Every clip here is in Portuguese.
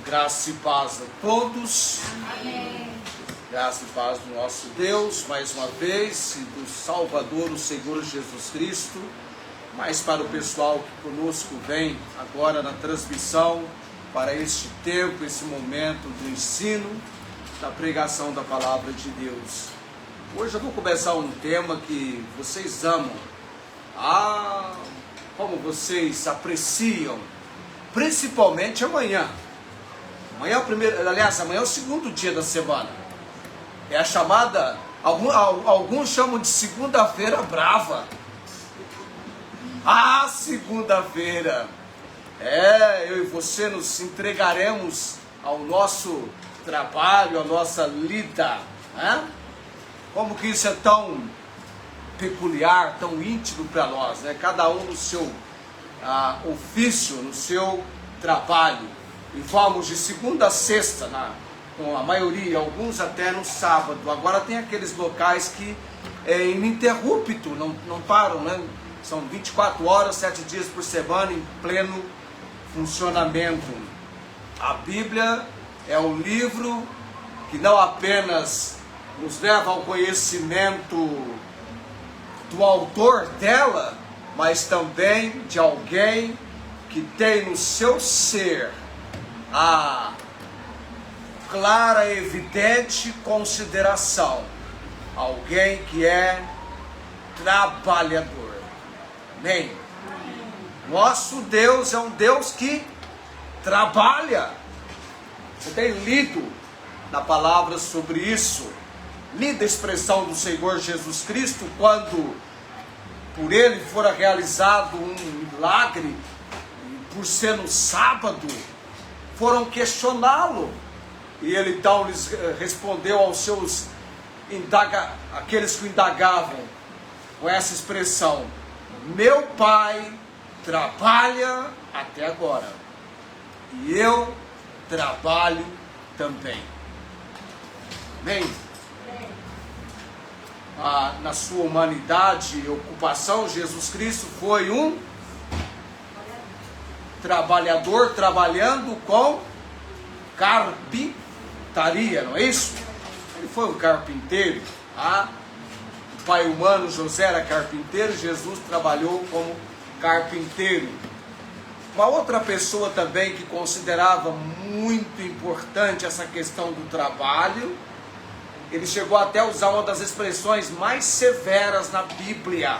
Graça e paz a todos. Amém. Graça e paz do nosso Deus, mais uma vez, e do Salvador, o Senhor Jesus Cristo. Mas para o pessoal que conosco vem agora na transmissão, para este tempo, esse momento do ensino, da pregação da Palavra de Deus. Hoje eu vou começar um tema que vocês amam. Como vocês apreciam, principalmente amanhã. Amanhã é o primeiro, aliás, amanhã é o segundo dia da semana. É a chamada, alguns chamam de segunda-feira brava. Segunda-feira. Eu e você nos entregaremos ao nosso trabalho, à nossa lida. Como que isso é tão peculiar, tão íntimo para nós, né? Cada um no seu ofício, no seu trabalho. E vamos de segunda a sexta, com a maioria, alguns até no sábado. Agora tem aqueles locais que é ininterrupto, não param, né? São 24 horas, 7 dias por semana em pleno funcionamento. A Bíblia é o livro que não apenas nos leva ao conhecimento do autor dela, mas também de alguém que tem no seu ser a clara e evidente consideração. Alguém que é trabalhador. Amém? Nosso Deus é um Deus que trabalha. Você tem lido na palavra sobre isso? Lida a expressão do Senhor Jesus Cristo quando por ele fora realizado um milagre, por ser no sábado, foram questioná-lo. E ele então lhes respondeu aos seus aqueles que o indagavam com essa expressão: meu Pai trabalha até agora e eu trabalho também. Amém? Na sua humanidade e ocupação, Jesus Cristo foi um trabalhador, trabalhando com carpintaria, não é isso? Ele foi um carpinteiro. O pai humano José era carpinteiro, Jesus trabalhou como carpinteiro. Uma outra pessoa também que considerava muito importante essa questão do trabalho, ele chegou até a usar uma das expressões mais severas na Bíblia.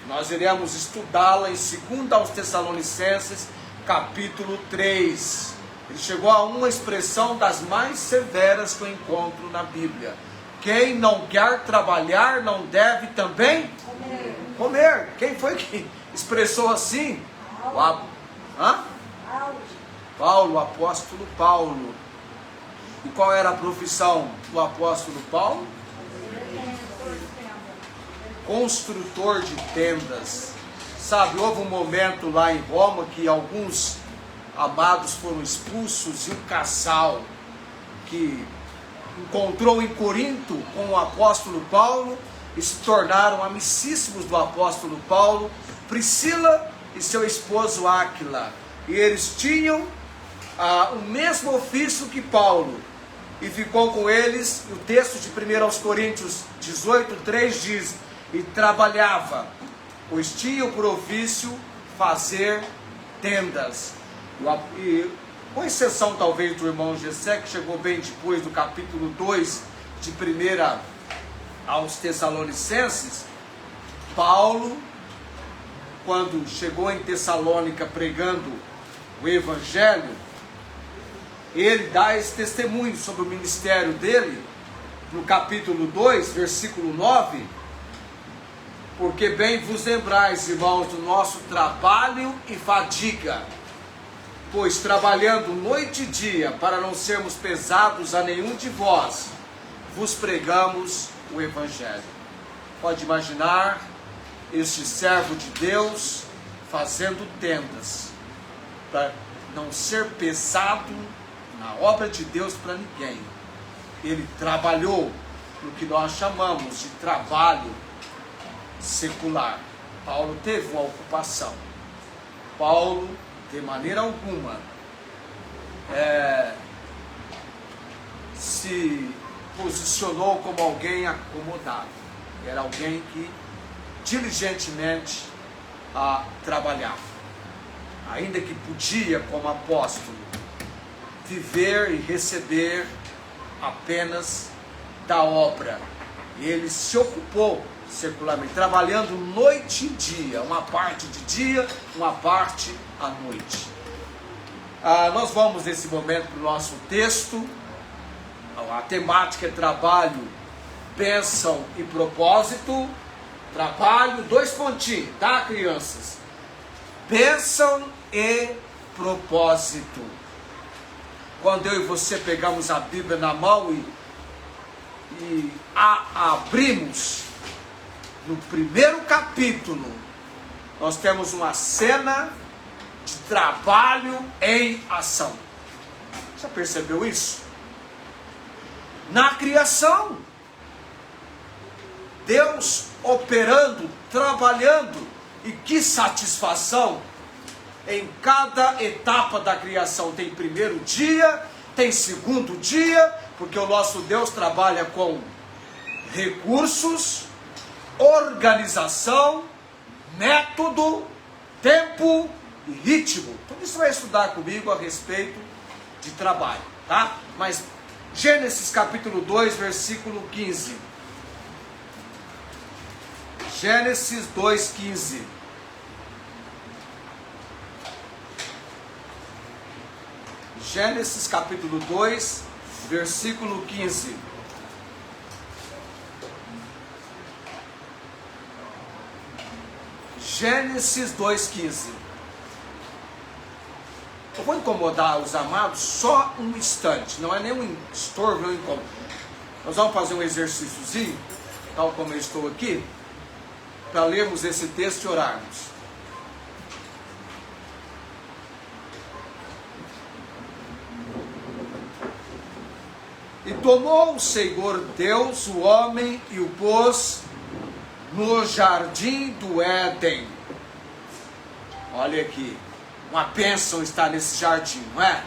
Nós iremos estudá-la em 2 aos Tessalonicenses, capítulo 3. Ele chegou a uma expressão das mais severas que eu encontro na Bíblia: quem não quer trabalhar não deve também comer. Quem foi que expressou assim? Paulo, o apóstolo Paulo. E qual era a profissão do apóstolo Paulo? Construtor de tendas. Sabe, houve um momento lá em Roma que alguns amados foram expulsos, e um casal que encontrou em Corinto com o apóstolo Paulo e se tornaram amicíssimos do apóstolo Paulo, Priscila e seu esposo Áquila. E eles tinham o mesmo ofício que Paulo, e ficou com eles. O texto de 1 aos Coríntios 18:3 diz: e trabalhava, pois tinham por ofício fazer tendas. E, com exceção talvez do irmão Gessé, que chegou bem depois do capítulo 2 de 1 aos Tessalonicenses, Paulo, quando chegou em Tessalônica pregando o Evangelho, ele dá esse testemunho sobre o ministério dele, no capítulo 2, versículo 9: porque bem vos lembrais, irmãos, do nosso trabalho e fadiga, pois trabalhando noite e dia, para não sermos pesados a nenhum de vós, vos pregamos o Evangelho. Pode imaginar este servo de Deus fazendo tendas, para não ser pesado na obra de Deus para ninguém. Ele trabalhou no que nós chamamos de trabalho secular. Paulo teve uma ocupação. Paulo, de maneira alguma, se posicionou como alguém acomodado. Era alguém que diligentemente trabalhava, ainda que podia, como apóstolo, viver e receber apenas da obra. Ele se ocupou secularmente, trabalhando noite e dia, uma parte de dia, uma parte à noite. Nós vamos nesse momento para o nosso texto. A temática é trabalho, bênção e propósito. Trabalho, 2 pontinhos, tá, crianças? Bênção e propósito. Quando eu e você pegamos a Bíblia na mão e a abrimos, no primeiro capítulo, nós temos uma cena de trabalho em ação. Já percebeu isso? Na criação, Deus operando, trabalhando, e que satisfação! Em cada etapa da criação tem primeiro dia, tem segundo dia, porque o nosso Deus trabalha com recursos, organização, método, tempo e ritmo. Tudo isso vai estudar comigo a respeito de trabalho, tá? Mas Gênesis capítulo 2, versículo 15. Gênesis 2:15. Gênesis capítulo 2, versículo 15. Gênesis 2:15. Eu vou incomodar os amados só um instante, não é nenhum estorvo, não incômodo. Nós vamos fazer um exercíciozinho, tal como eu estou aqui, para lermos esse texto e orarmos. E tomou o Senhor Deus o homem e o pôs no jardim do Éden. Olha aqui, uma bênção está nesse jardim, não é?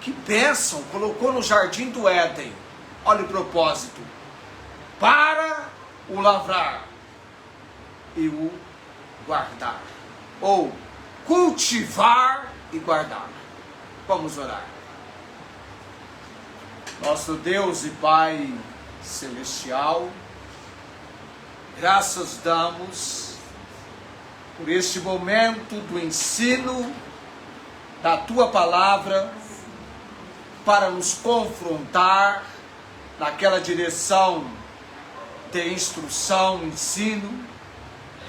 Que bênção, colocou no jardim do Éden. Olha o propósito: para o lavrar e o guardar, ou cultivar e guardar. Vamos orar. Nosso Deus e Pai Celestial, graças damos por este momento do ensino da Tua Palavra, para nos confrontar naquela direção de instrução, ensino,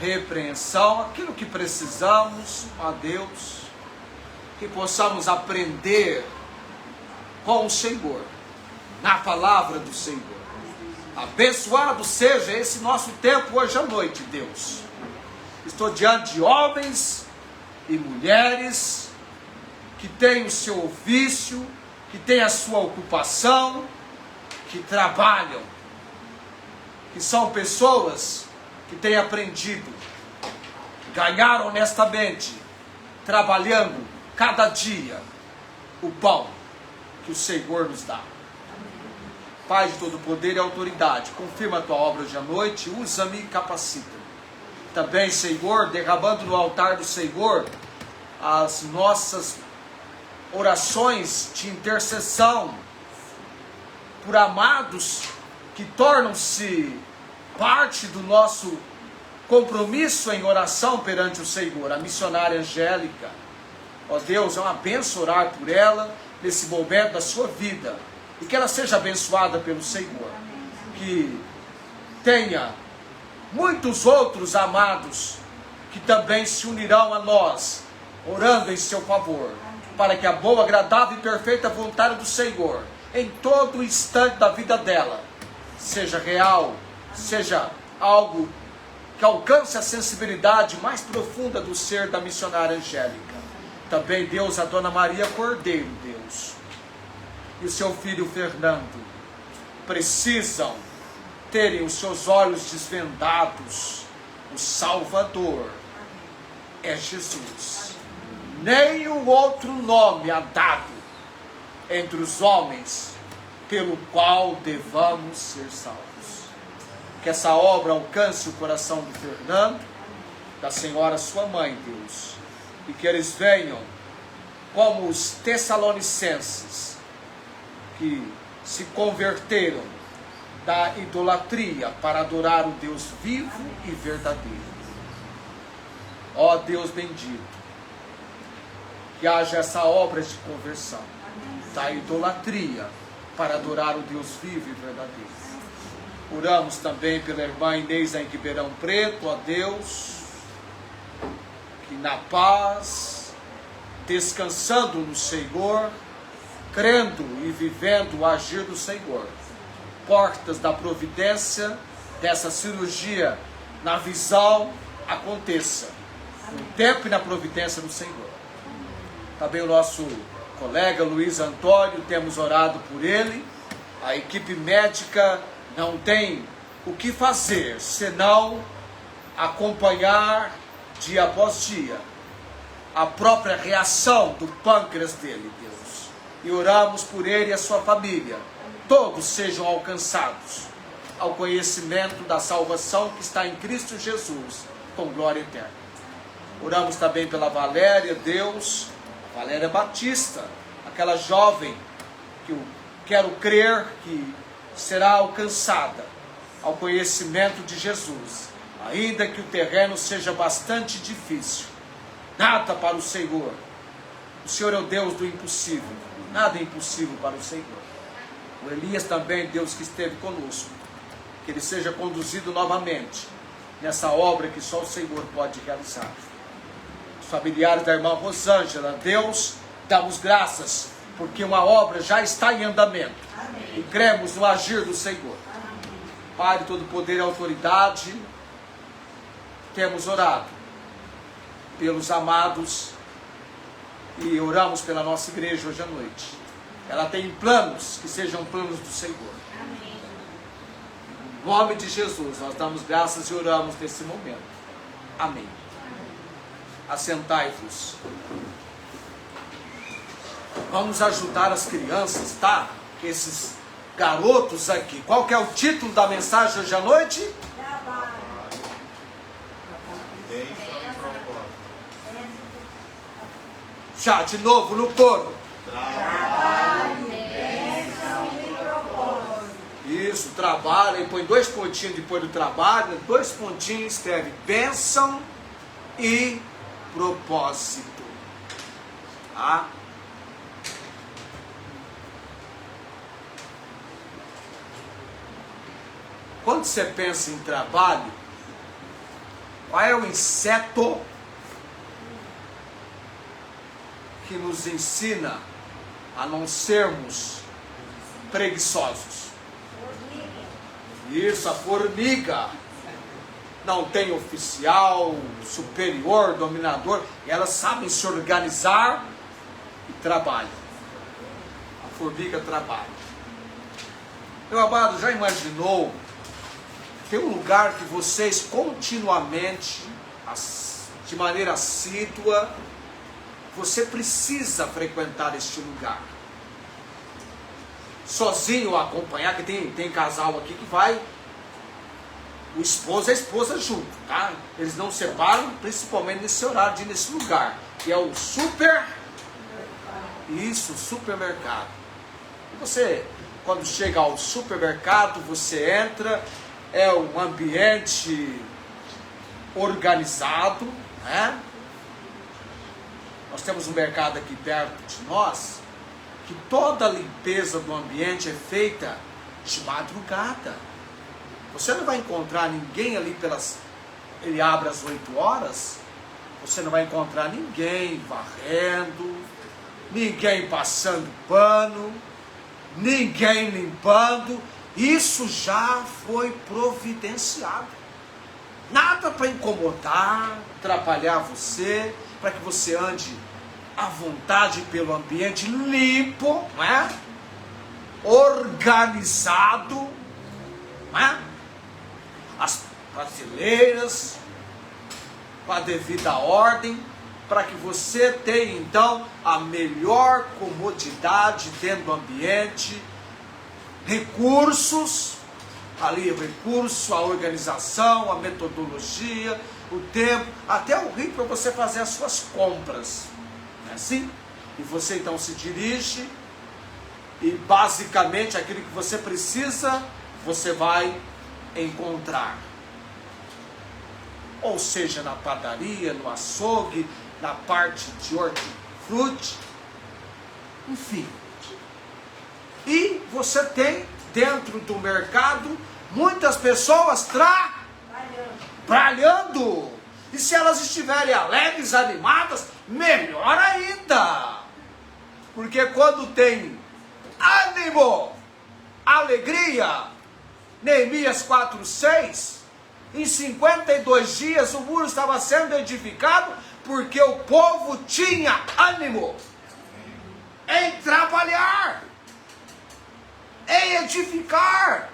repreensão, aquilo que precisamos, ó Deus, que possamos aprender com o Senhor, na palavra do Senhor. Abençoado seja esse nosso tempo hoje à noite, Deus. Estou diante de homens e mulheres que têm o seu ofício, que têm a sua ocupação, que trabalham, que são pessoas que têm aprendido, ganhar honestamente, trabalhando cada dia o pão que o Senhor nos dá. Pai de todo poder e autoridade, confirma a Tua obra hoje à noite, usa-me e capacita. Também, Senhor, derramando no altar do Senhor as nossas orações de intercessão por amados que tornam-se parte do nosso compromisso em oração perante o Senhor. A missionária Angélica, ó Deus, é uma bênção orar por ela nesse momento da sua vida, e que ela seja abençoada pelo Senhor, que tenha muitos outros amados que também se unirão a nós, orando em seu favor, para que a boa, agradável e perfeita vontade do Senhor, em todo instante da vida dela, seja real, seja algo que alcance a sensibilidade mais profunda do ser da missionária Angélica. Também, Deus, a Dona Maria Cordeiro, Deus, e o seu filho Fernando, precisam terem os seus olhos desvendados. O Salvador é Jesus. nem o outro nome há dado entre os homens pelo qual devamos ser salvos. Que essa obra alcance o coração do Fernando, da senhora sua mãe, Deus, e que eles venham como os tessalonicenses que se converteram da idolatria para adorar o Deus vivo e verdadeiro. Ó Deus bendito, que haja essa obra de conversão da idolatria para adorar o Deus vivo e verdadeiro. Oramos também pela irmã Inês em Ribeirão Preto, ó Deus, que na paz, descansando no Senhor, crendo e vivendo o agir do Senhor, portas da providência dessa cirurgia na visão aconteça, no tempo e na providência do Senhor. Também o nosso colega Luiz Antônio, temos orado por ele. A equipe médica não tem o que fazer senão acompanhar dia após dia a própria reação do pâncreas dele, Deus. E oramos por ele e a sua família. Todos sejam alcançados ao conhecimento da salvação que está em Cristo Jesus, com glória eterna. Oramos também pela Valéria, Deus, Valéria Batista, aquela jovem que eu quero crer que será alcançada ao conhecimento de Jesus, ainda que o terreno seja bastante difícil. Nada para o Senhor. O Senhor é o Deus do impossível. Nada é impossível para o Senhor. O Elias também, Deus que esteve conosco, que ele seja conduzido novamente nessa obra que só o Senhor pode realizar. Os familiares da irmã Rosângela, Deus, damos graças, porque uma obra já está em andamento. Amém. E cremos no agir do Senhor. Amém. Pai de todo poder e autoridade, temos orado pelos amados e oramos pela nossa igreja hoje à noite. Ela tem planos que sejam planos do Senhor. Amém. Em nome de Jesus, nós damos graças e oramos nesse momento. Amém. Assentai-vos. Vamos ajudar as crianças, tá? Esses garotos aqui. Qual que é o título da mensagem hoje à noite? Já, de novo, no coro. Trabalho, bênção e propósito. Isso, trabalho, e põe 2 pontinhos depois do trabalho, 2 pontinhos, escreve bênção e propósito. Tá? Quando você pensa em trabalho, qual é o inseto que nos ensina a não sermos preguiçosos? Isso, a formiga. Não tem oficial, superior, dominador. Elas sabem se organizar e trabalham. A formiga trabalha. Meu amado, já imaginou? Tem um lugar que vocês continuamente, de maneira assídua, você precisa frequentar este lugar. Sozinho ou acompanhar, que tem casal aqui que vai, o esposo e a esposa junto, tá? Eles não separam, principalmente nesse horário de ir nesse lugar, que é o supermercado. E você, quando chega ao supermercado, você entra, é um ambiente organizado, né? Nós temos um mercado aqui perto de nós, que toda a limpeza do ambiente é feita de madrugada. Você não vai encontrar ninguém ali ele abre às 8 horas, você não vai encontrar ninguém varrendo, ninguém passando pano, ninguém limpando. Isso já foi providenciado. Nada para incomodar, atrapalhar você, para que você ande à vontade pelo ambiente limpo, não é? Organizado, não é? As prateleiras com a devida ordem, para que você tenha então a melhor comodidade dentro do ambiente, recursos, ali o recurso, a organização, a metodologia, o tempo, até o rio para você fazer as suas compras. Não é assim? E você então se dirige e basicamente aquilo que você precisa, você vai encontrar. Ou seja, na padaria, no açougue, na parte de hortifruti, enfim. E você tem dentro do mercado muitas pessoas trabalhando. E se elas estiverem alegres, animadas, melhor ainda. Porque quando tem ânimo, alegria, Neemias 4:6, em 52 dias o muro estava sendo edificado porque o povo tinha ânimo em trabalhar, em edificar.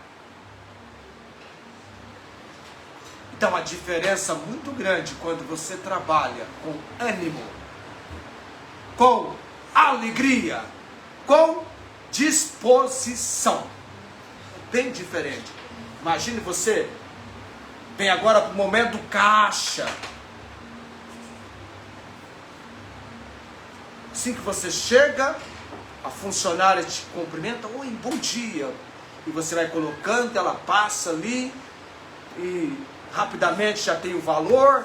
Então a diferença muito grande quando você trabalha com ânimo, com alegria, com disposição. É bem diferente. Imagine você, vem agora para o momento do caixa. Assim que você chega, a funcionária te cumprimenta, oi, bom dia. E você vai colocando, ela passa ali e rapidamente já tem o valor.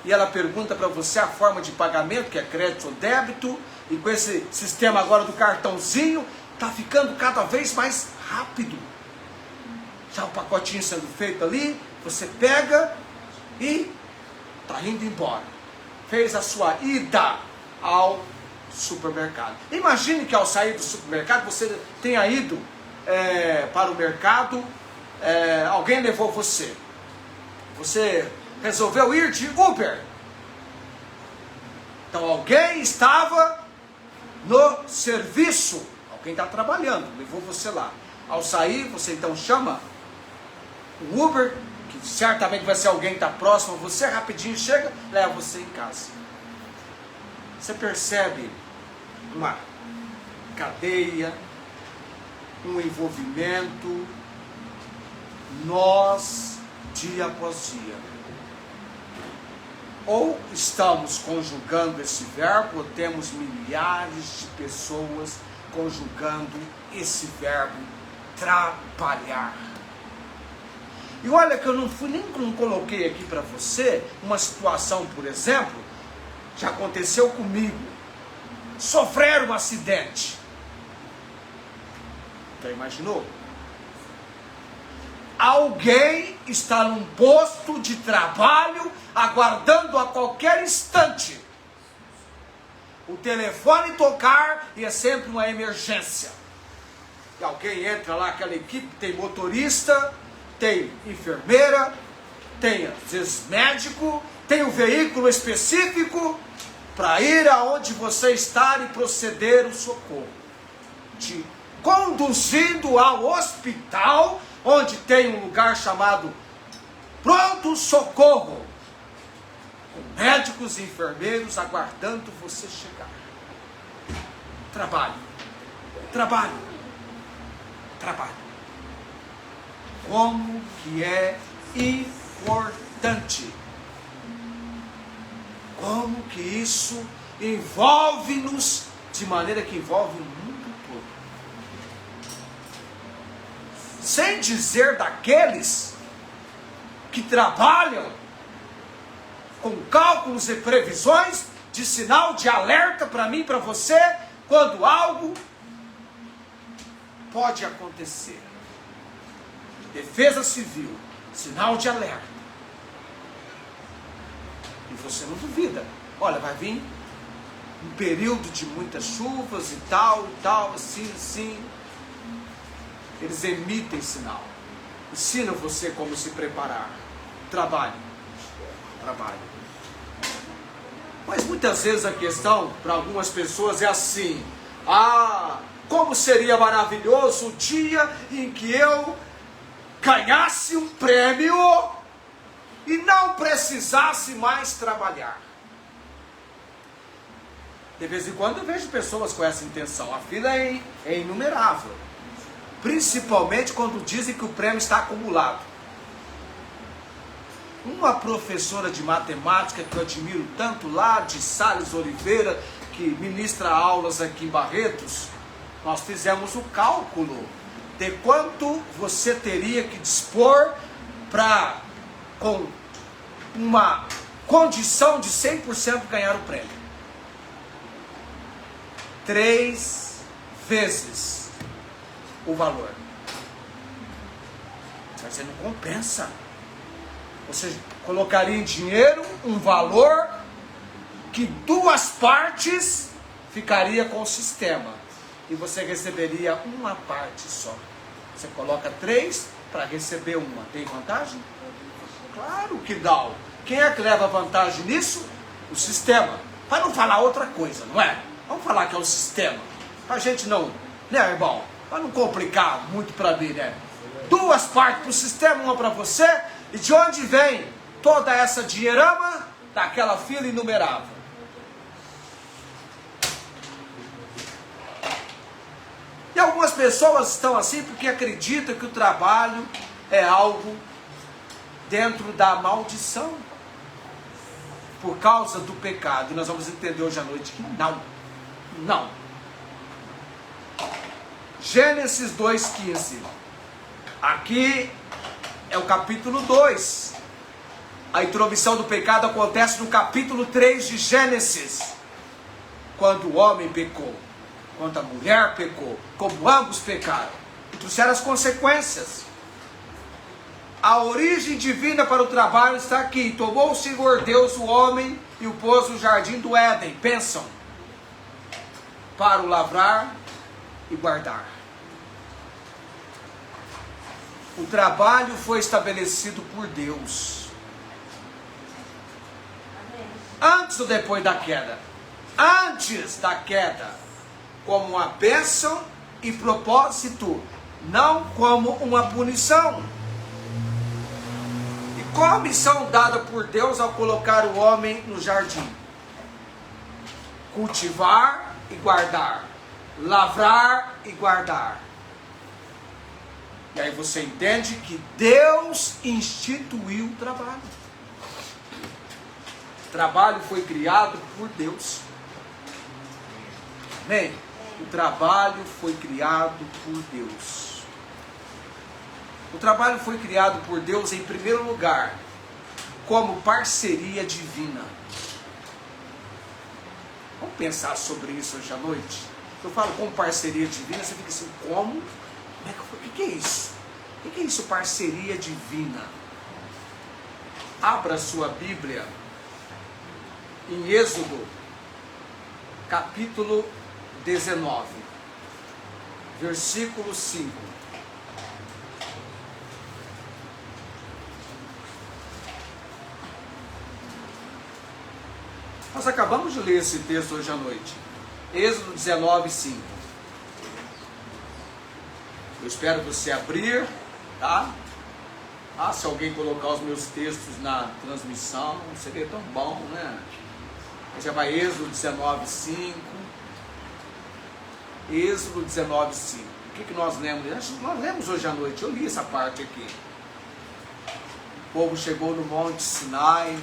E ela pergunta para você a forma de pagamento, que é crédito ou débito. E com esse sistema agora do cartãozinho, está ficando cada vez mais rápido. Já o pacotinho sendo feito ali, você pega e está indo embora. Fez a sua ida ao supermercado. Imagine que ao sair do supermercado, você tenha ido para o mercado, alguém levou você. Você resolveu ir de Uber. Então alguém estava no serviço, alguém está trabalhando, levou você lá. Ao sair, você então chama o Uber, que certamente vai ser alguém que está próximo a você, rapidinho chega, leva você em casa. Você percebe uma cadeia, um envolvimento, nós, dia após dia. Ou estamos conjugando esse verbo, ou temos milhares de pessoas conjugando esse verbo trabalhar. E olha que eu não coloquei aqui para você uma situação, por exemplo, já aconteceu comigo. Sofrer um acidente. Já imaginou? Alguém está num posto de trabalho aguardando a qualquer instante o telefone tocar e é sempre uma emergência. E alguém entra lá, aquela equipe, tem motorista, tem enfermeira, tem às vezes médico, tem um veículo específico para ir aonde você está e proceder o socorro. Te conduzindo ao hospital, onde tem um lugar chamado pronto-socorro, com médicos e enfermeiros aguardando você chegar. Trabalho, trabalho, trabalho. Como que é importante. Como que isso envolve-nos de maneira que envolve o mundo todo. Sem dizer daqueles que trabalham com cálculos e previsões de sinal de alerta para mim e para você, quando algo pode acontecer. Defesa Civil, sinal de alerta. E você não duvida. Olha, vai vir um período de muitas chuvas e tal, assim, assim. Eles emitem sinal. Ensinam você como se preparar. Trabalho. Trabalho. Mas muitas vezes a questão, para algumas pessoas, é assim. Como seria maravilhoso o dia em que eu ganhasse um prêmio e não precisasse mais trabalhar. De vez em quando eu vejo pessoas com essa intenção. A fila é inumerável. Principalmente quando dizem que o prêmio está acumulado. Uma professora de matemática que eu admiro tanto lá, de Salles Oliveira, que ministra aulas aqui em Barretos, nós fizemos o cálculo de quanto você teria que dispor para, com uma condição de 100% ganhar o prêmio. 3 vezes o valor. Mas você não compensa. Você colocaria em dinheiro um valor que 2 partes ficaria com o sistema. E você receberia uma parte só. Você coloca 3 para receber uma. Tem vantagem? Claro que dá. Quem é que leva vantagem nisso? O sistema. Para não falar outra coisa, não é? Vamos falar que é o sistema. Para a gente não, né, irmão? Para não complicar muito para mim, né? 2 partes para o sistema, uma para você. E de onde vem toda essa dinheirama? Daquela fila inumerável. E algumas pessoas estão assim porque acreditam que o trabalho é algo dentro da maldição. Por causa do pecado. E nós vamos entender hoje à noite que não. Não. Gênesis 2,15. Aqui é o capítulo 2. A intromissão do pecado acontece no capítulo 3 de Gênesis. Quando o homem pecou, quando a mulher pecou, como ambos pecaram, e trouxeram as consequências. A origem divina para o trabalho está aqui. Tomou o Senhor Deus o homem e o pôs no jardim do Éden. Pensam. Para o lavrar e guardar. O trabalho foi estabelecido por Deus. Antes ou depois da queda? Antes da queda. Como uma bênção e propósito. Não como uma punição. E qual a missão dada por Deus ao colocar o homem no jardim? Cultivar e guardar, lavrar e guardar. E aí você entende que Deus instituiu o trabalho. O trabalho foi criado por Deus. Amém? O trabalho foi criado por Deus. O trabalho foi criado por Deus em primeiro lugar, como parceria divina. Vamos pensar sobre isso hoje à noite? Eu falo como parceria divina, você fica assim, como? O que é isso? O que é isso, parceria divina? Abra sua Bíblia em Êxodo, capítulo 19, versículo 5. Nós acabamos de ler esse texto hoje à noite. Êxodo 19, 5. Eu espero você abrir, tá? Ah, se alguém colocar os meus textos na transmissão, seria tão bom, né? Já vai Êxodo 19, 5. Êxodo 19, 5. O que nós lemos? Nós lemos hoje à noite, eu li essa parte aqui. O povo chegou no Monte Sinai.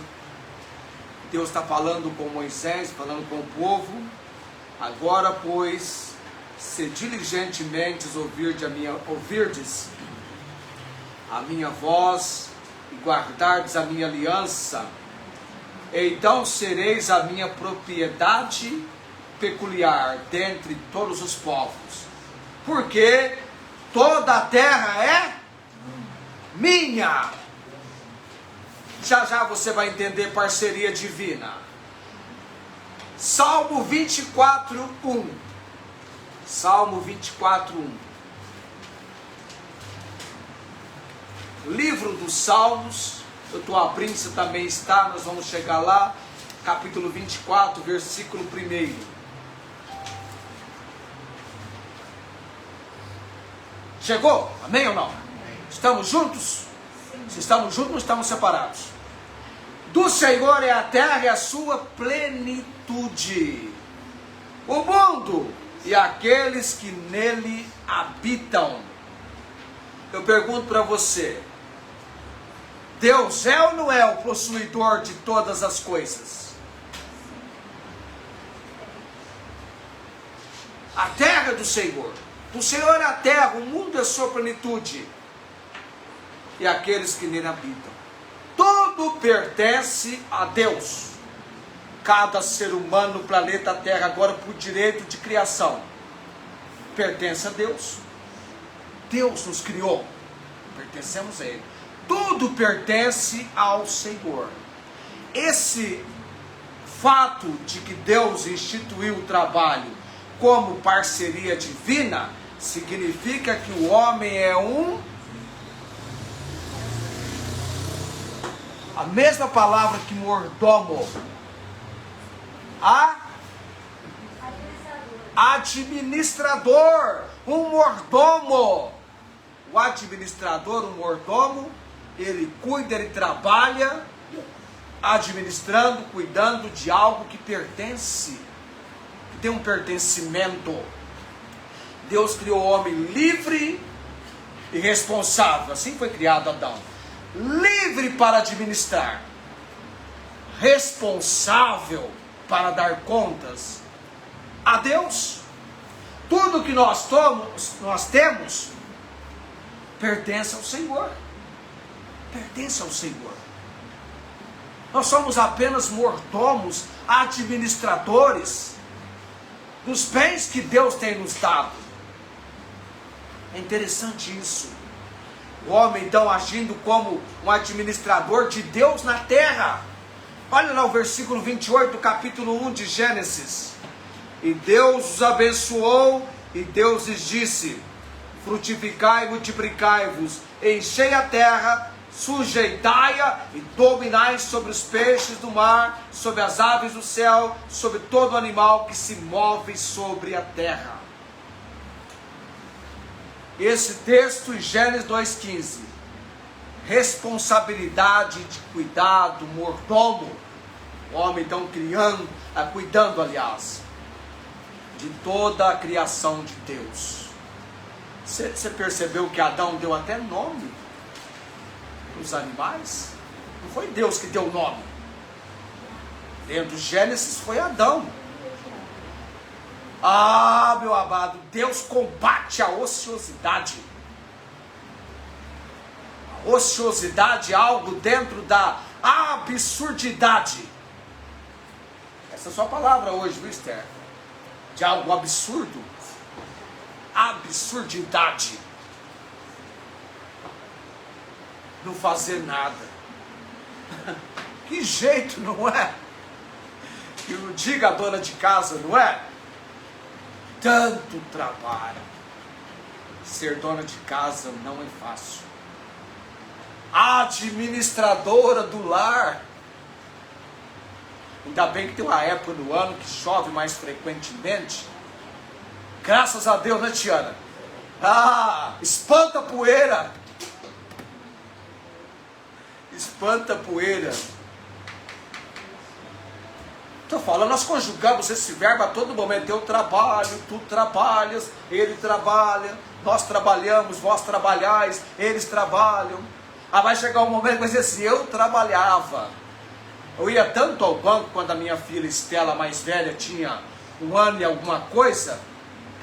Deus está falando com Moisés, falando com o povo. Agora, pois, se diligentemente ouvirdes a minha voz e guardardes a minha aliança, então sereis a minha propriedade peculiar dentre todos os povos, porque toda a terra é minha. Já já você vai entender parceria divina. Salmo 24, 1. Salmo 24, 1. Livro dos Salmos. Eu estou abrindo, você também está. Nós vamos chegar lá. Capítulo 24, versículo 1. Chegou? Amém ou não? Estamos juntos? Se estamos juntos ou estamos separados? Do Senhor é a terra e a sua plenitude. O mundo e aqueles que nele habitam. Eu pergunto para você, Deus é ou não é o possuidor de todas as coisas? A terra é do Senhor. Do Senhor é a terra, o mundo é sua plenitude. E aqueles que nele habitam. Tudo pertence a Deus. Cada ser humano no planeta Terra, agora por direito de criação, pertence a Deus. Deus nos criou, pertencemos a Ele. Tudo pertence ao Senhor. Esse fato de que Deus instituiu o trabalho como parceria divina, significa que o homem é a mesma palavra que mordomo, administrador, um mordomo. O administrador, o mordomo, ele cuida, ele trabalha, administrando, cuidando de algo que pertence, que tem um pertencimento. Deus criou o homem livre e responsável, assim foi criado Adão. Livre para administrar, responsável para dar contas a Deus. Tudo que nós temos pertence ao Senhor. Pertence ao Senhor. Nós somos apenas mordomos, administradores dos bens que Deus tem nos dado. É interessante isso. O homem então agindo como um administrador de Deus na terra. Olha lá o versículo 28 do capítulo 1 de Gênesis. E Deus os abençoou, e Deus lhes disse: frutificai e multiplicai-vos, enchei a terra, sujeitai-a e dominai sobre os peixes do mar, sobre as aves do céu, sobre todo animal que se move sobre a terra. Esse texto em Gênesis 2,15, responsabilidade de cuidado, mordomo, o homem então cuidando, aliás, de toda a criação de Deus. Você percebeu que Adão deu até nome para os animais? Não foi Deus que deu o nome. Dentro do Gênesis foi Adão. Ah, meu amado, Deus combate a ociosidade. A ociosidade é algo dentro da absurdidade. Essa é a sua palavra hoje, viu, Esther? De algo absurdo. Absurdidade. Não fazer nada. Que jeito, não é? Que não diga a dona de casa, não é? Tanto trabalho. Ser dona de casa não é fácil. Administradora do lar. Ainda bem que tem uma época no ano que chove mais frequentemente. Graças a Deus, né, Tiana? Espanta a poeira. Espanta a poeira. Estou falando, nós conjugamos esse verbo a todo momento. Eu trabalho, tu trabalhas, ele trabalha, nós trabalhamos, vós trabalhais, eles trabalham. Vai chegar um momento que vai dizer assim: eu trabalhava. Eu ia tanto ao banco quando a minha filha Estela, mais velha, tinha 1 ano e alguma coisa.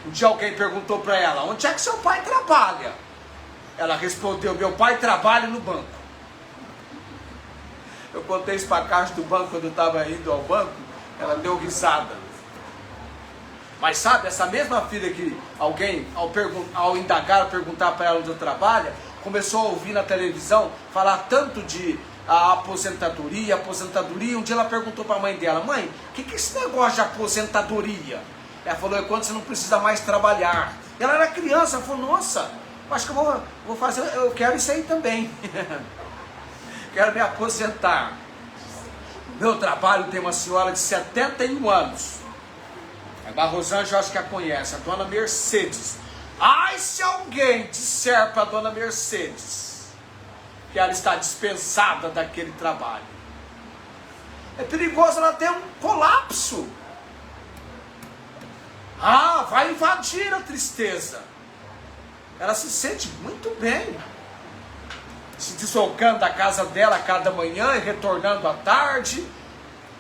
Um dia alguém perguntou para ela: onde é que seu pai trabalha? Ela respondeu: meu pai trabalha no banco. Eu contei isso para a caixa do banco quando eu estava indo ao banco. Ela deu risada. Mas sabe, essa mesma filha que alguém, ao indagar, perguntar para ela onde eu trabalho, começou a ouvir na televisão falar tanto de aposentadoria. Um dia ela perguntou para a mãe dela: mãe, o que é esse negócio de aposentadoria? Ela falou: é quando você não precisa mais trabalhar. Ela era criança, ela falou: nossa, acho que eu vou fazer, eu quero isso aí também. Quero me aposentar. Meu trabalho tem uma senhora de 71 anos. A Rosângela, eu acho que a conhece, a dona Mercedes. Se alguém disser para a dona Mercedes que ela está dispensada daquele trabalho, é perigoso ela ter um colapso. Ah, vai invadir a tristeza. Ela se sente muito bem, se deslocando da casa dela a cada manhã e retornando à tarde.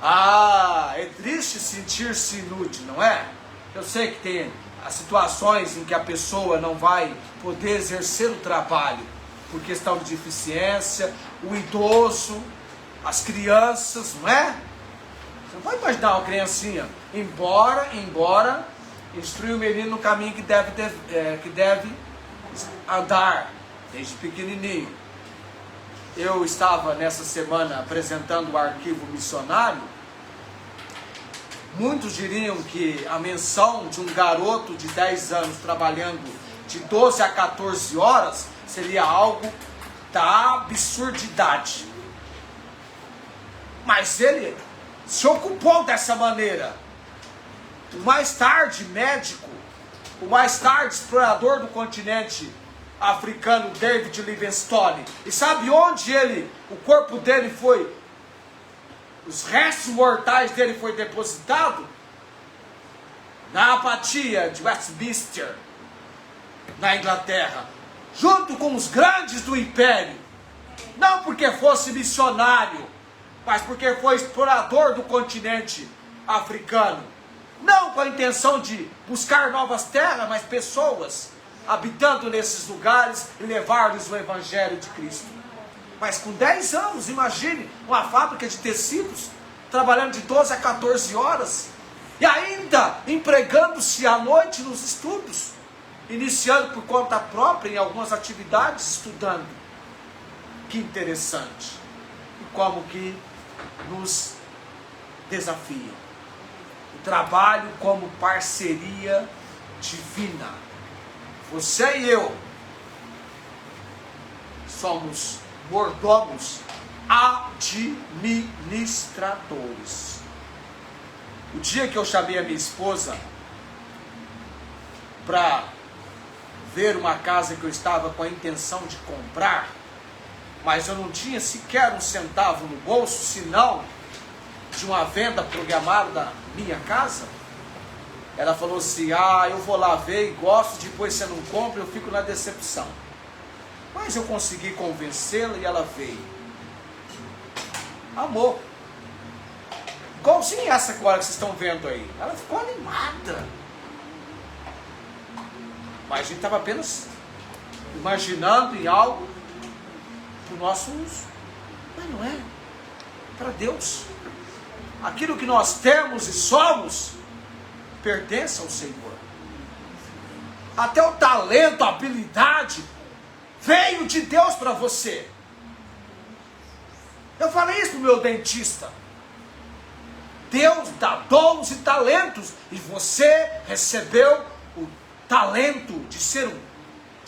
Ah, é triste sentir-se inútil, não é? Eu sei que tem as situações em que a pessoa não vai poder exercer o trabalho por questão de deficiência, o idoso, as crianças, não é? Você não pode imaginar uma criancinha, embora instruir o menino no caminho que deve andar, desde pequenininho. Eu estava nessa semana apresentando o arquivo missionário. Muitos diriam que a menção de um garoto de 10 anos trabalhando de 12 a 14 horas seria algo da absurdidade. Mas ele se ocupou dessa maneira. O mais tarde médico, o mais tarde explorador do continente africano, David Livingstone. E sabe onde o corpo dele foi, os restos mortais dele foi depositado? Na abadia de Westminster, na Inglaterra, junto com os grandes do império. Não porque fosse missionário, mas porque foi explorador do continente africano. Não com a intenção de buscar novas terras, mas pessoas habitando nesses lugares e levar-lhes o Evangelho de Cristo. Mas com 10 anos, imagine, uma fábrica de tecidos, trabalhando de 12 a 14 horas, e ainda empregando-se à noite nos estudos, iniciando por conta própria em algumas atividades, estudando. Que interessante. E como que nos desafia. O trabalho como parceria divina. Você e eu somos mordomos administradores. O dia que eu chamei a minha esposa para ver uma casa que eu estava com a intenção de comprar, mas eu não tinha sequer um centavo no bolso, senão de uma venda programada da minha casa, ela falou assim: eu vou lá ver e gosto, depois você não compra, eu fico na decepção. Mas eu consegui convencê-la e ela veio. Amor. Igualzinho essa agora que vocês estão vendo aí. Ela ficou animada. Mas a gente estava apenas imaginando em algo para o nosso uso. Mas não é. Para Deus. Aquilo que nós temos e somos pertence ao Senhor. Até o talento, a habilidade veio de Deus para você. Eu falei isso para o meu dentista. Deus dá dons e talentos, e você recebeu o talento de ser um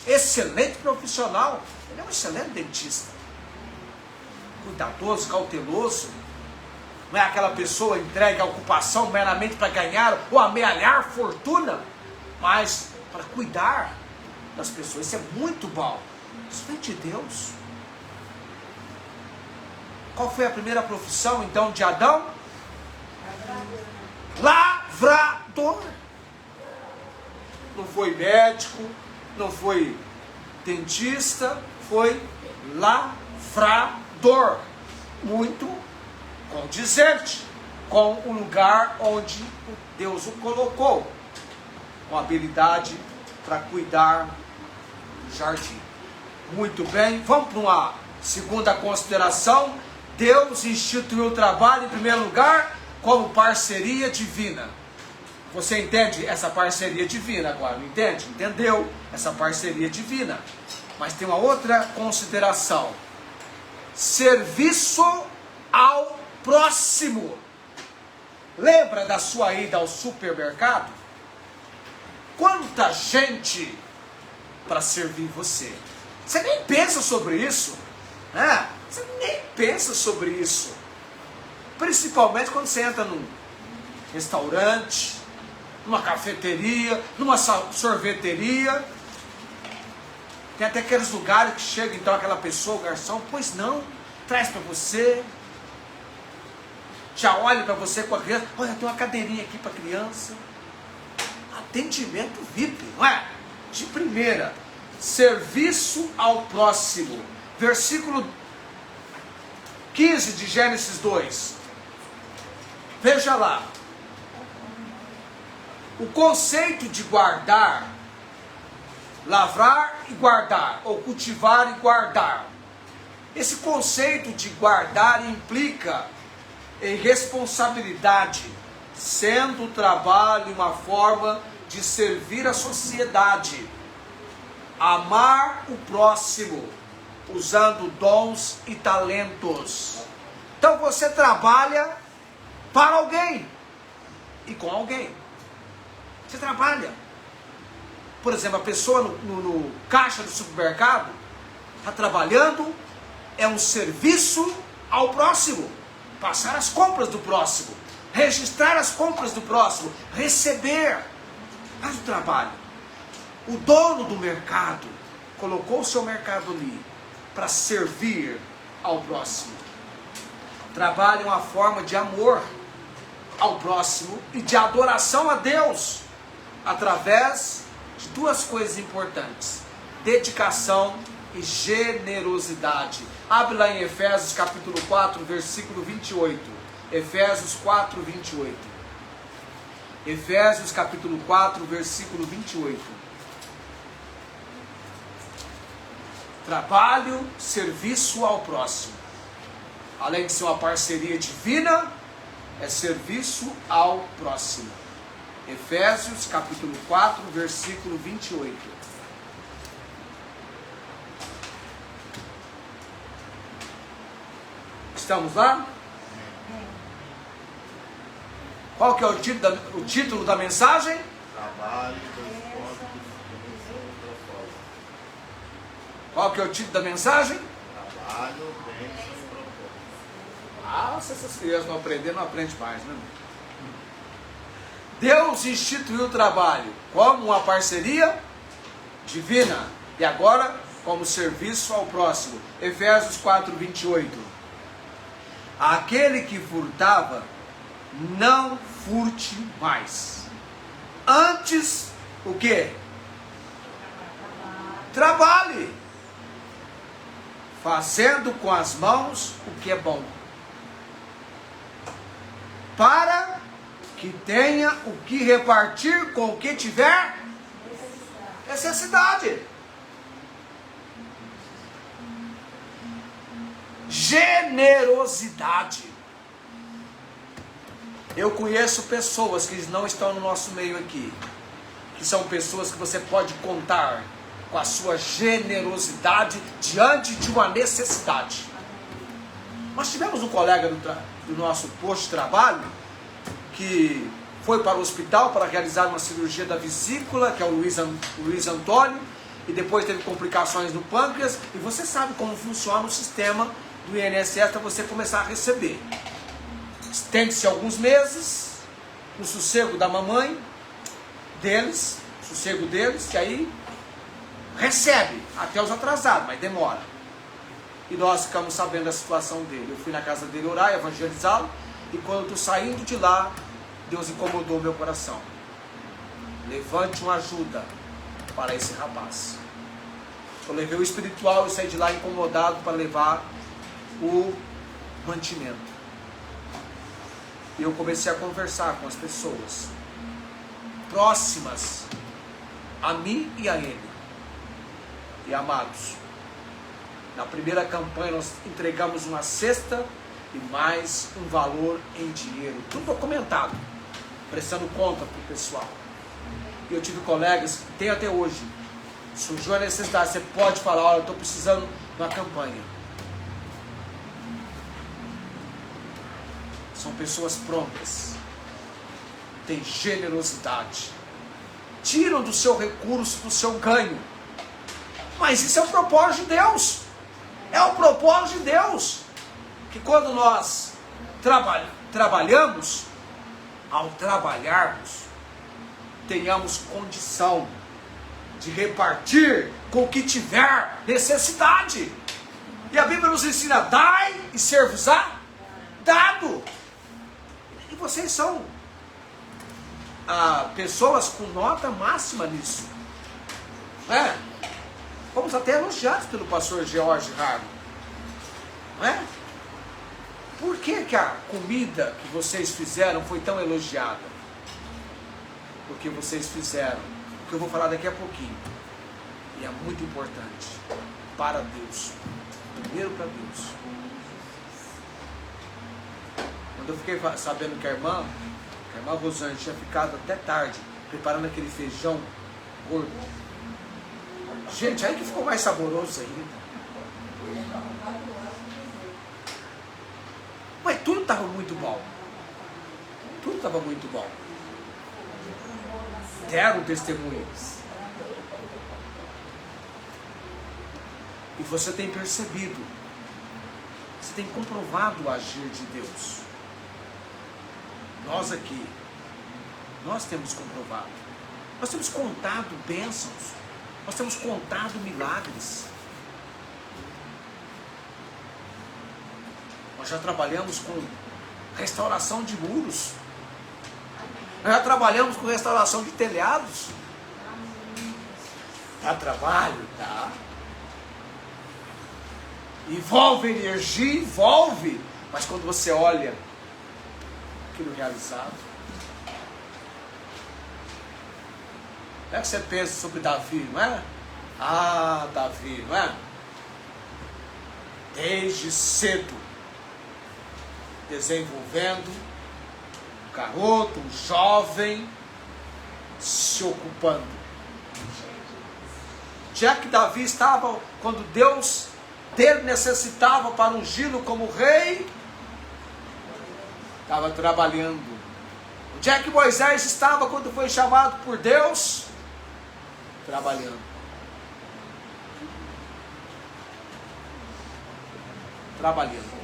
excelente profissional. Ele é um excelente dentista, cuidadoso, cauteloso. Não é aquela pessoa entregue à ocupação meramente para ganhar ou amealhar fortuna, mas para cuidar das pessoas. Isso é muito bom. Isso vem de Deus. Qual foi a primeira profissão então de Adão? Lavrador. Não foi médico, não foi dentista, foi lavrador. Muito condizente com o lugar onde Deus o colocou, com habilidade para cuidar do jardim. Muito bem, vamos para uma segunda consideração. Deus instituiu o trabalho em primeiro lugar como parceria divina. Você entende essa parceria divina agora, não entende? Entendeu essa parceria divina. Mas tem uma outra consideração: serviço ao próximo. Lembra da sua ida ao supermercado? Quanta gente para servir você. Você nem pensa sobre isso, né? Você nem pensa sobre isso. Principalmente quando você entra num restaurante, numa cafeteria, numa sorveteria. Tem até aqueles lugares que chega então aquela pessoa, o garçom, pois não, traz para você. Já olha para você com a criança, olha, tem uma cadeirinha aqui para a criança. atendimento VIP, não é? De primeira, serviço ao próximo. Versículo 15 de Gênesis 2. Veja lá. O conceito de guardar, lavrar e guardar, ou cultivar e guardar. Esse conceito de guardar implica em responsabilidade, sendo o trabalho uma forma de servir a sociedade, amar o próximo, usando dons e talentos. Então você trabalha para alguém e com alguém. Você trabalha. Por exemplo, a pessoa no caixa do supermercado está trabalhando, é um serviço ao próximo. Passar as compras do próximo, registrar as compras do próximo, receber. Faz o trabalho. O dono do mercado colocou o seu mercado ali para servir ao próximo. Trabalho é uma forma de amor ao próximo e de adoração a Deus, através de duas coisas importantes: dedicação e generosidade. Abre lá em Efésios capítulo 4, versículo 28. Efésios 4, 28. Efésios capítulo 4, versículo 28. Trabalho, serviço ao próximo. Além de ser uma parceria divina, é serviço ao próximo. Efésios capítulo 4, versículo 28. Estamos lá? Qual que é o título da mensagem? Trabalho, dois pontos, propósito. Qual que é o título da mensagem? Trabalho, bênção e propósito. Ah, se essas crianças não aprenderem, não aprende mais, né? Deus instituiu o trabalho como uma parceria divina e agora como serviço ao próximo. Efésios 4, 28. Aquele que furtava, não furte mais. Antes, o quê? Trabalhe, fazendo com as mãos o que é bom, para que tenha o que repartir com o que tiver necessidade. Generosidade. Eu conheço pessoas que não estão no nosso meio aqui, que são pessoas que você pode contar com a sua generosidade diante de uma necessidade. Nós tivemos um colega do nosso posto de trabalho que foi para o hospital para realizar uma cirurgia da vesícula, que é o Luiz Antônio, e depois teve complicações no pâncreas, e você sabe como funciona o sistema do INSS para você começar a receber. Estende-se alguns meses, no sossego da mamãe deles, sossego deles, que aí recebe, até os atrasados, mas demora. E nós ficamos sabendo da situação dele. Eu fui na casa dele orar, evangelizá-lo, e quando eu estou saindo de lá, Deus incomodou meu coração. Levante uma ajuda para esse rapaz. Eu levei o espiritual e saí de lá incomodado para levar o mantimento. E eu comecei a conversar com as pessoas próximas a mim e a ele. E amados, na primeira campanha nós entregamos uma cesta e mais um valor em dinheiro, tudo documentado, prestando conta para o pessoal. E eu tive colegas que tem até hoje. Surgiu a necessidade, você pode falar: olha, eu estou precisando de uma campanha. São pessoas prontas, têm generosidade, tiram do seu recurso, do seu ganho. Mas isso é o propósito de Deus. É o propósito de Deus. Que quando nós trabalhamos, ao trabalharmos, tenhamos condição de repartir com o que tiver necessidade. E a Bíblia nos ensina: dai e ser-vos-á dado. E vocês são pessoas com nota máxima nisso. Não é? Fomos até elogiados pelo pastor George Harmon. Não é? Por que a comida que vocês fizeram foi tão elogiada? Porque vocês fizeram o que eu vou falar daqui a pouquinho. E é muito importante. Para Deus. Primeiro para Deus. Quando eu fiquei sabendo que a irmã Rosane tinha ficado até tarde preparando aquele feijão gordo. Gente, aí que ficou mais saboroso ainda. Mas tudo estava muito bom. Tudo estava muito bom. Deram testemunhos. E você tem percebido. Você tem comprovado o agir de Deus. Nós aqui, nós temos comprovado. Nós temos contado bênçãos. Nós temos contado milagres. Nós já trabalhamos com restauração de muros. Nós já trabalhamos com restauração de telhados. Dá trabalho, tá? Envolve energia, envolve. Mas quando você olha aquilo realizado, é que você pensa sobre Davi, não é? Ah, Davi, não é? Desde cedo, desenvolvendo, um garoto, um jovem, se ocupando. Já que Davi estava, quando Deus dele necessitava para ungí-lo como rei, estava trabalhando. Onde é que Moisés estava quando foi chamado por Deus? Trabalhando. Trabalhando.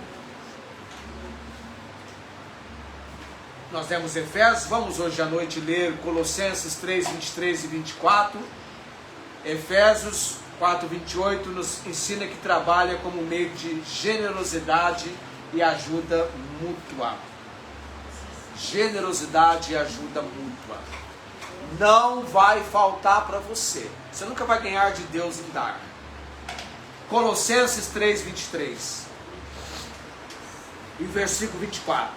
Nós temos Efésios, vamos hoje à noite ler Colossenses 3, 23 e 24. Efésios 4, 28 nos ensina que trabalha como meio de generosidade e ajuda mútua. Generosidade e ajuda mútua. Não vai faltar para você. Você nunca vai ganhar de Deus em dar. Colossenses 3, 23. E versículo 24.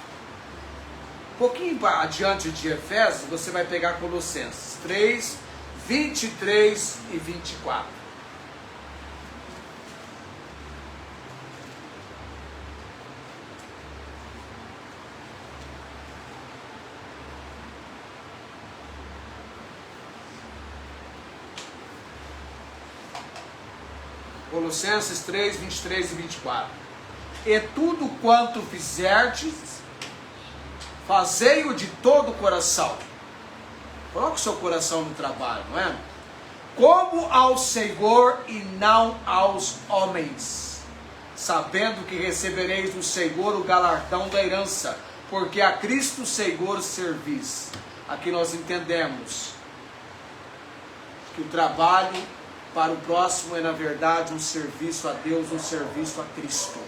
Um pouquinho adiante de Efésios, você vai pegar Colossenses 3, 23 e 24. Colossenses 3, 23 e 24. E tudo quanto fizerdes, fazei-o de todo o coração. Coloque o seu coração no trabalho, não é? Como ao Senhor e não aos homens, sabendo que recebereis do Senhor o galardão da herança, porque a Cristo Senhor servis. Aqui nós entendemos que o trabalho para o próximo é, na verdade, um serviço a Deus, um serviço a Cristo.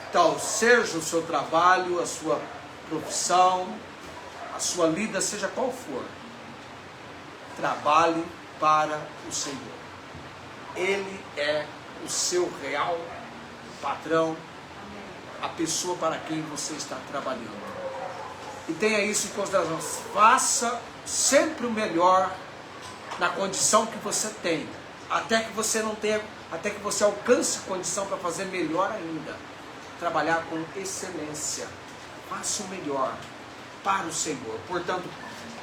Então, seja o seu trabalho, a sua profissão, a sua lida, seja qual for, trabalhe para o Senhor. Ele é o seu real patrão, a pessoa para quem você está trabalhando. E tenha isso em consideração. Faça sempre o melhor na condição que você tem, até que você não tenha, até que você alcance condição para fazer melhor ainda. Trabalhar com excelência. Faça o melhor para o Senhor. Portanto,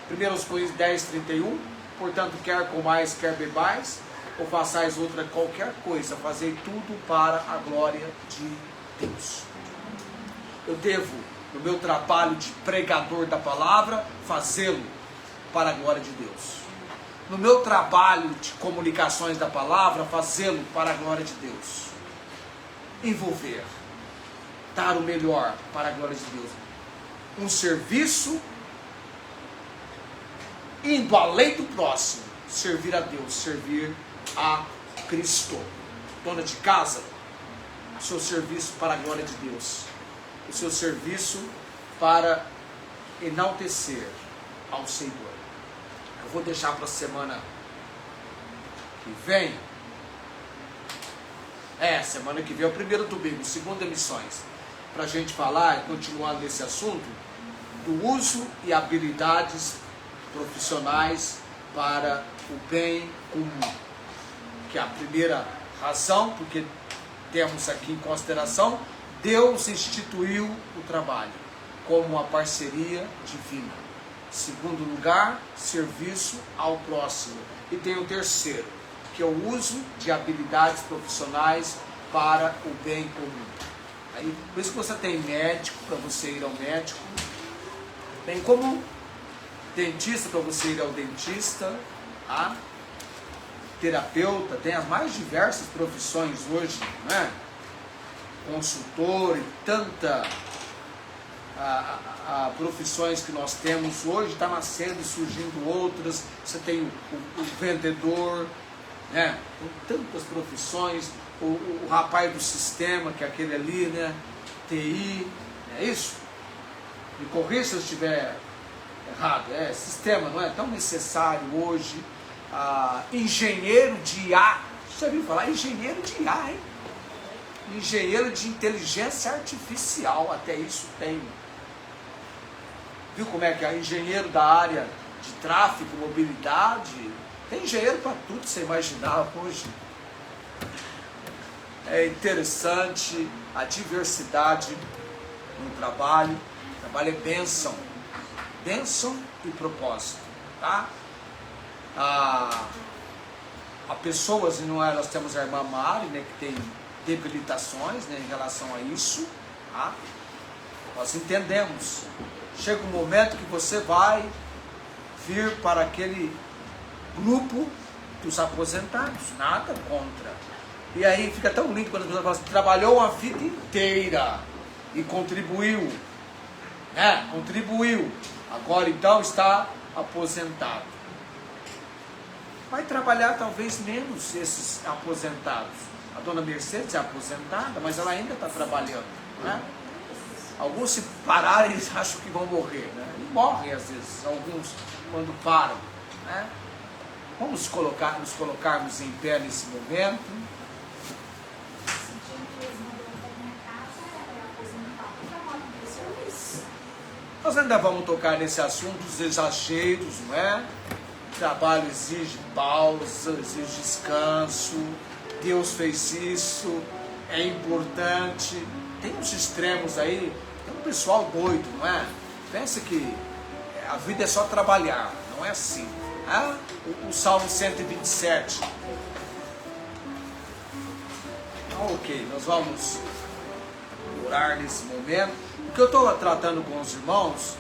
1 Coríntios 10, 31, portanto, quer comais, quer bebais, ou façais outra qualquer coisa, fazei tudo para a glória de Deus. Eu devo, no meu trabalho de pregador da palavra, fazê-lo para a glória de Deus. No meu trabalho de comunicações da palavra, fazê-lo para a glória de Deus. Envolver. Dar o melhor para a glória de Deus. Um serviço indo além do próximo. Servir a Deus, servir a Cristo. Dona de casa, o seu serviço para a glória de Deus. O seu serviço para enaltecer ao Senhor. Eu vou deixar para a semana que vem. Semana que vem é o primeiro domingo, segunda missões, para a gente falar, continuando nesse assunto, do uso e habilidades profissionais para o bem comum. Que é a primeira razão, porque temos aqui em consideração, Deus instituiu o trabalho como uma parceria divina. Segundo lugar, serviço ao próximo. E tem o terceiro, que é o uso de habilidades profissionais para o bem comum. Aí, por isso que você tem médico, para você ir ao médico, tem como dentista, para você ir ao dentista, tá? Terapeuta, tem as mais diversas profissões hoje, né? Consultor e tanta profissões que nós temos hoje, está nascendo e surgindo outras. Você tem o vendedor, né? Tem tantas profissões, o rapaz do sistema, que é aquele ali, né? TI, é isso? Me corrija se eu estiver errado, sistema, não é tão necessário hoje. Engenheiro de IA, você já viu falar? Engenheiro de IA, hein? Engenheiro de inteligência artificial, até isso tem. Viu como é que é? Engenheiro da área de tráfego, mobilidade, tem engenheiro para tudo que você imaginar hoje. É interessante a diversidade no trabalho. O trabalho é bênção, bênção e propósito, tá? Há pessoas, não é? Nós temos a irmã Mari, né, que tem debilitações, né, em relação a isso, tá? Nós entendemos. Chega um momento que você vai vir para aquele grupo dos aposentados, nada contra. E aí fica tão lindo quando as pessoas falam assim, trabalhou a vida inteira e contribuiu, né? Contribuiu. Agora então está aposentado. Vai trabalhar talvez menos esses aposentados. A dona Mercedes é aposentada, mas ela ainda está trabalhando, né? Alguns se pararem, eles acham que vão morrer, né? E morrem às vezes, alguns quando param, né? Vamos nos colocarmos em pé nesse momento. Nós ainda vamos tocar nesse assunto dos exageros, não é? O trabalho exige pausa, exige descanso. Deus fez isso, é importante. Tem uns extremos aí, tem um pessoal doido, não é? Pensa que a vida é só trabalhar, não é assim. O Salmo 127. Ok, nós vamos orar nesse momento. O que eu estou tratando com os irmãos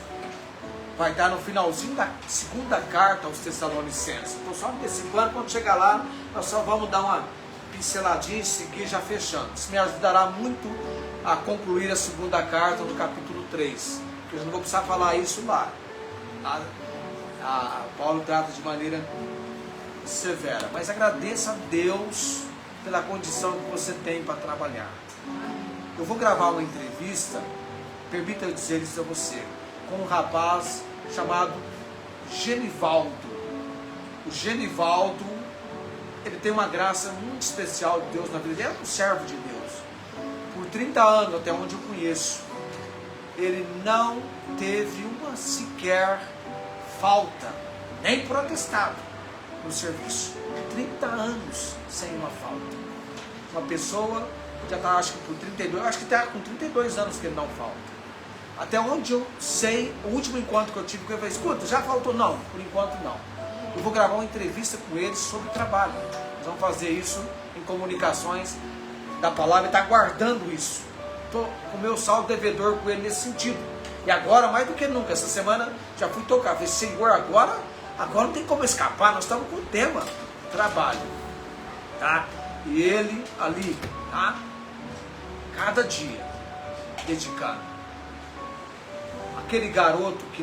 vai estar no finalzinho da segunda carta aos Tessalonicenses. Estou só antecipando, quando chegar lá, nós só vamos dar uma pinceladinha e seguir já fechando. Isso me ajudará muito a concluir a segunda carta do capítulo 3. Porque eu não vou precisar falar isso lá. Paulo trata de maneira severa. Mas agradeça a Deus pela condição que você tem para trabalhar. Eu vou gravar uma entrevista, permita eu dizer isso a você, com um rapaz chamado Genivaldo. O Genivaldo, ele tem uma graça muito especial de Deus na vida dele. Ele é um servo de Deus. Por 30 anos, até onde eu conheço, ele não teve uma sequer falta, nem protestado no serviço. 30 anos sem uma falta. Uma pessoa já está, acho que por 32, acho que está com 32 anos que ele não falta. Até onde eu sei, o último encontro que eu tive com ele, eu falei, escuta, já faltou? Não, por enquanto não. Eu vou gravar uma entrevista com ele sobre trabalho. Nós vamos fazer isso em comunicações da palavra e está guardando isso. Estou com o meu saldo devedor com ele nesse sentido. E agora, mais do que nunca, essa semana já fui tocar. Falei, Senhor, agora não tem como escapar, nós estamos com o tema trabalho. Tá? E ele ali, tá? Cada dia, dedicado. Aquele garoto que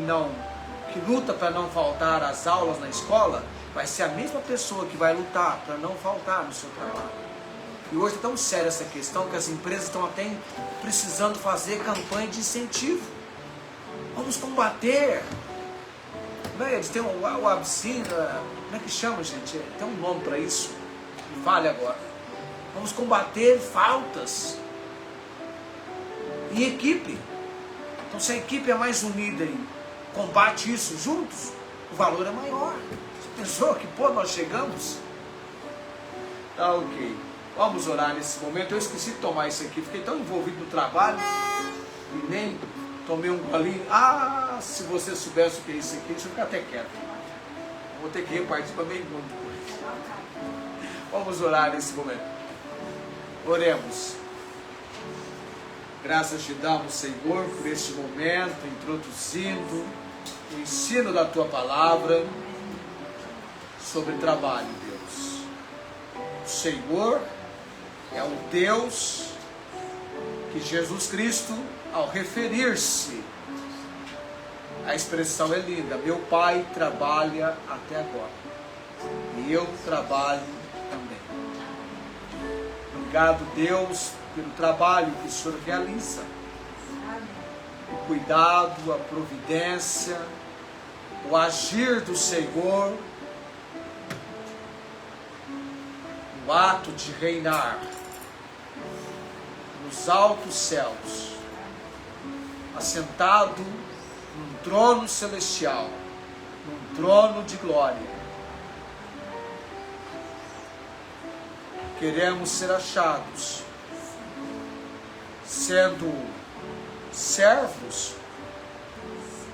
luta para não faltar às aulas na escola, vai ser a mesma pessoa que vai lutar para não faltar no seu trabalho. E hoje é tão séria essa questão que as empresas estão até precisando fazer campanha de incentivo. Vamos combater Não, eles têm o absinto, como é que chama, gente? Tem um nome para isso. Me fale agora. Vamos combater faltas em equipe. Então, se a equipe é mais unida e combate isso juntos, o valor é maior. Você pensou que, nós chegamos? Tá ok. Vamos orar nesse momento. Eu esqueci de tomar isso aqui. Fiquei tão envolvido no trabalho e nem tomei um golinho. Ah, se você soubesse o que é isso aqui, deixa eu ficar até quieto. Vou ter que repartir para bem muito depois. Vamos orar nesse momento. Oremos. Graças te damos, Senhor, por este momento, introduzindo o ensino da Tua Palavra sobre trabalho, Deus. O Senhor é o Deus que Jesus Cristo, ao referir-se, a expressão é linda: meu Pai trabalha até agora, e eu trabalho também. Obrigado, Deus, pelo trabalho que o Senhor realiza. O cuidado, a providência, o agir do Senhor, o ato de reinar nos altos céus, assentado num trono celestial, num trono de glória. Queremos ser achados sendo servos,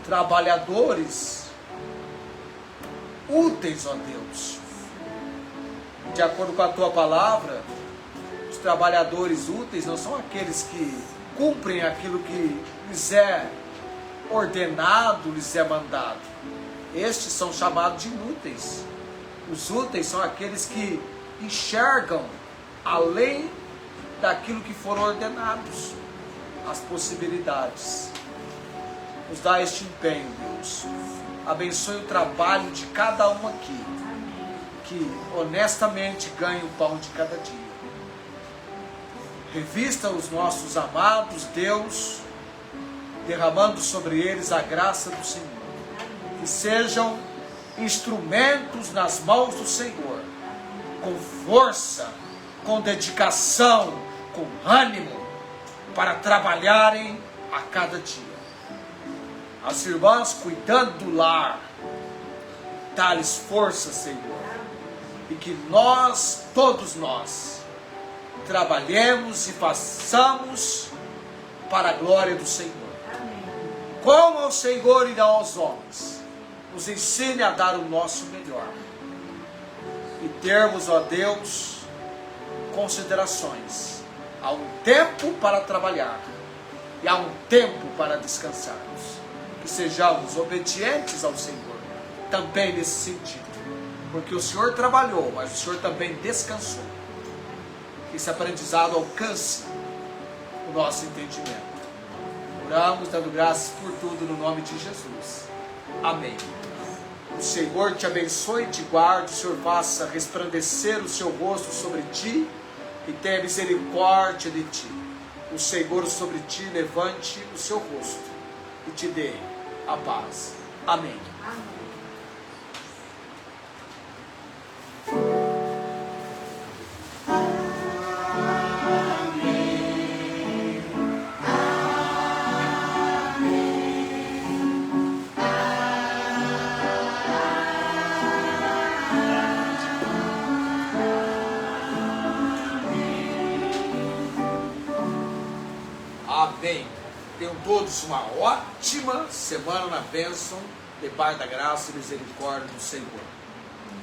trabalhadores, úteis a Deus. De acordo com a Tua Palavra, os trabalhadores úteis não são aqueles que cumprem aquilo que lhes é ordenado, lhes é mandado. Estes são chamados de inúteis. Os úteis são aqueles que enxergam além daquilo que foram ordenados, as possibilidades. Nos dá este empenho, Deus. Abençoe o trabalho de cada um aqui, que honestamente ganha o pão de cada dia. Revista os nossos amados, Deus, derramando sobre eles a graça do Senhor. Que sejam instrumentos nas mãos do Senhor, com força, com dedicação, com ânimo, para trabalharem a cada dia. As irmãs cuidando do lar, dá-lhes força, Senhor, e que nós, todos nós, trabalhemos e façamos para a glória do Senhor. Como ao Senhor e não aos homens, nos ensine a dar o nosso melhor e termos, ó Deus, considerações. Há um tempo para trabalhar e há um tempo para descansarmos. Que sejamos obedientes ao Senhor também nesse sentido, porque o Senhor trabalhou, mas o Senhor também descansou. Que esse aprendizado alcance o nosso entendimento. Oramos dando graças por tudo no nome de Jesus. Amém. O Senhor te abençoe e te guarde, o Senhor faça resplandecer o seu rosto sobre ti e tenha misericórdia de ti. O Senhor sobre ti levante o seu rosto e te dê a paz. Amém. Amém. Tenham todos uma ótima semana na bênção, debaixo da graça e misericórdia do Senhor.